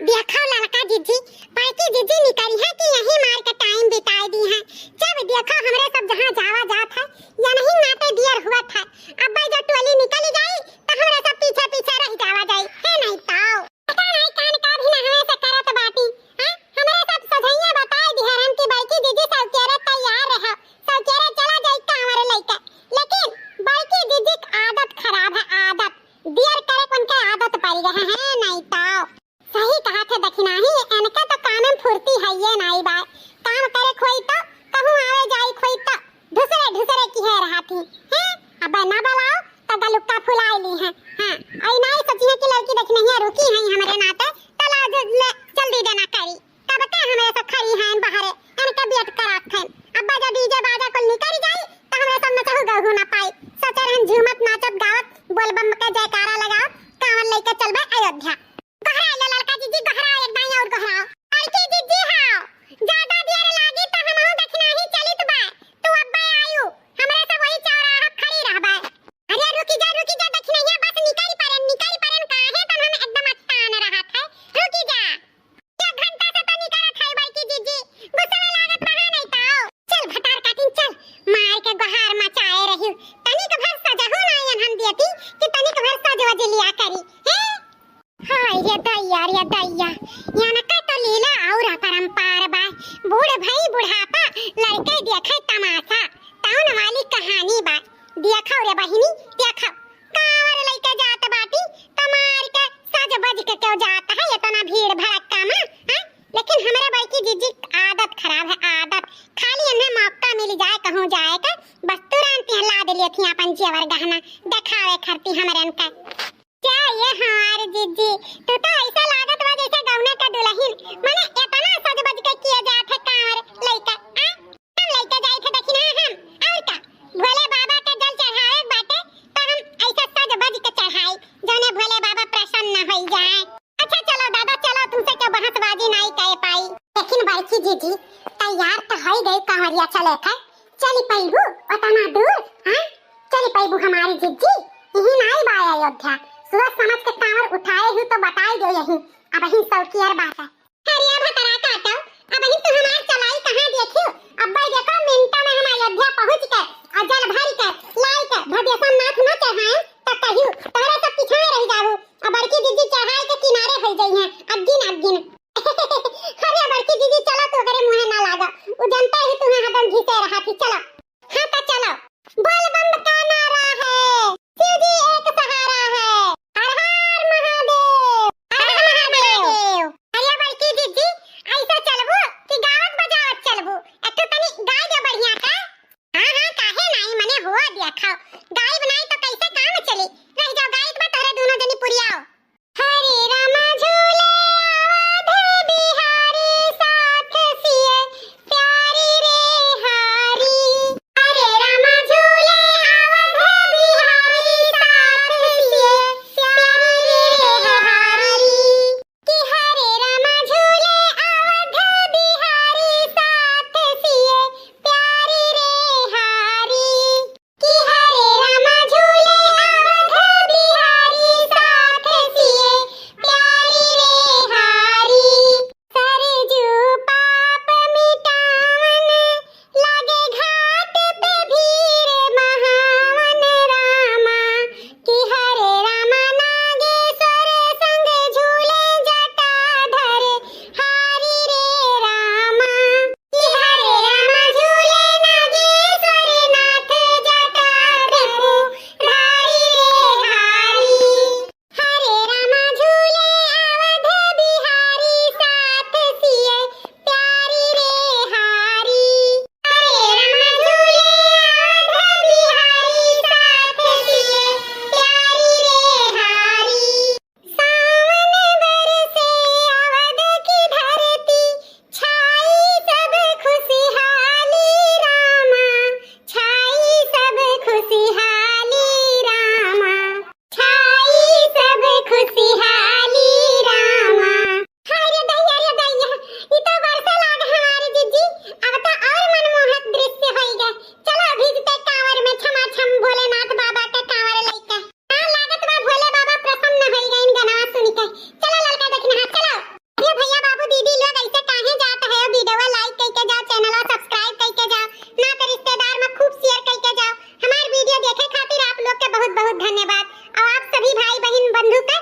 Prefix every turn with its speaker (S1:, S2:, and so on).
S1: देखो लड़का जीजी पार्टी जीजी निकली है कि यही मार के टाइम बिताई दी है। जब देखो हमरे सब जहां जावा जात है या नहीं नाते दियर हुआ था। अब भाई जब टोली निकल जाई तो हमरे सब पीछे पीछे रह जावा जाई है नहीं ताओ पता नहीं कान का भी ना हमें से करत बाटी हां हमरे सब सजैया बताई दी हरम की बाकी जीजी सब केरे तैयार रहो सब केरे चला जाई का हमारे लइका। लेकिन बाकी जीजी की आदत खराब है आदत दियर करे कौन के आदत पड़ गए है नहीं ताओ सही कहा थे दखिना ही इनका तो काम में फुर्ती है ये नाई बात काम करे खोई तो कहूं आवे जाई खोई तो दूसरे दूसरे की है रहा थी हैं अब ना बुलाओ तो गलुक्का फुलाई ली है हां आई नहीं सोची है कि लड़की देखने ही रुकी है हमारे नाते तो जल्दी देना करी तब के हमें सब खड़ी हैं बाहर इनके वेट करात हैं। अब जब डीजे बाजा को निकल जाई तो हमें सब नचहु गहु ना पाई सचर हम झूमत नाचत गावत बोलबम के जयकारा लगाओ कावन लेके चलबे अयोध्या। गहरा लो लड़का जीजी गहरा एक दाई और गहराओ लड़की जीजी हां ज्यादा देर लागी तो हमहु देखना ही चलित बा तू अब्बा आयु हमरे से वही चौराहा खड़ी रहबा। अरे रुकी जा देखना ये बस निकल परन काहे तन हम एकदम अटान रहा था रुकी जा 1 घंटा से तो निकलत है बाकी जीजी गुस्सा लागत रहा नहीं ताओ चल भटार काटिन चल मार के गहार मचाए रही तनिक भर सजहु ना हम देती कि तनिक भर सजवज लिया करी हैं। हां ये दैया याना का तो लीला और परंपार बा बूढ़ भाई बुढ़ापा लड़के देखे तमाशा टाउन वाली कहानी बा देखो रे बहिनी देखो कावर लइका जात बाटी तमार के सज बज के क्यों जाता है इतना भीड़ भड़क्का में हैं। लेकिन हमारे बड़की जीजी आदत खराब है आदत खाली इन्हें मौका मिल जाए कहूं जाए का बस तुरंत ही ला दिली थी अपन जेवर गहना दिखावे करती हमरन का क्या ये हमारे जीजी तू तो ऐसा लागत बा जैसे गौना का दुल्हन माने इतना सज बज के किए जात है कांवर लइका हम लइका जाई थे दखिना हम और का भोले बाबा के जल चढ़ावे बाटे तो हम ऐसा सज बज के चढ़ाई जने भोले बाबा प्रसन्न हो जाए। अच्छा चलो दादा चलो तुमसे क्या बहसबाजी नहीं कर पाई लेकिन बड़की जीजी तैयार तो हो गई कांवरिया चले का चली पैबू उतना दूर हां चली पैबू हमारी जीजी यही नहीं बा अयोध्या सोच समझ के कांवर उठाए ही तो बताई दो यही अब ही सौकियर बात है। हरिया भतरा काटो अब ही तो हमार चलाई कहां देखियो अब भाई देखो मिनटों में हम अयोध्या पहुंच गए और जल भर के लाई के भदेशन नाथ न चढ़ाए तो कहियो तोरे सब पीछे रह जाबू अब बड़की दीदी चढ़ाई के किनारे हो गई है अगिन अरे बड़की दीदी चलो तो करे मुंह ना लागा उ जनता ही तुम्हें हदम घिसे रहा थी चलो हां तो चलो बोल बम का नारा है शिव जी एक सहारा है हर हर महादेव अरे बड़की दीदी ऐसा चलबो कि गावत बजावत चलबो एतो तनी गाय दे बढ़िया का हां काहे नहीं मने हुआ देखो गाय बनाई तो कैसे काम चली रह जाओ गाय में तोरे दोनों जनी पुरियाओ हरे रामा झूले बहुत बहुत धन्यवाद और आप सभी भाई बहन बंधु का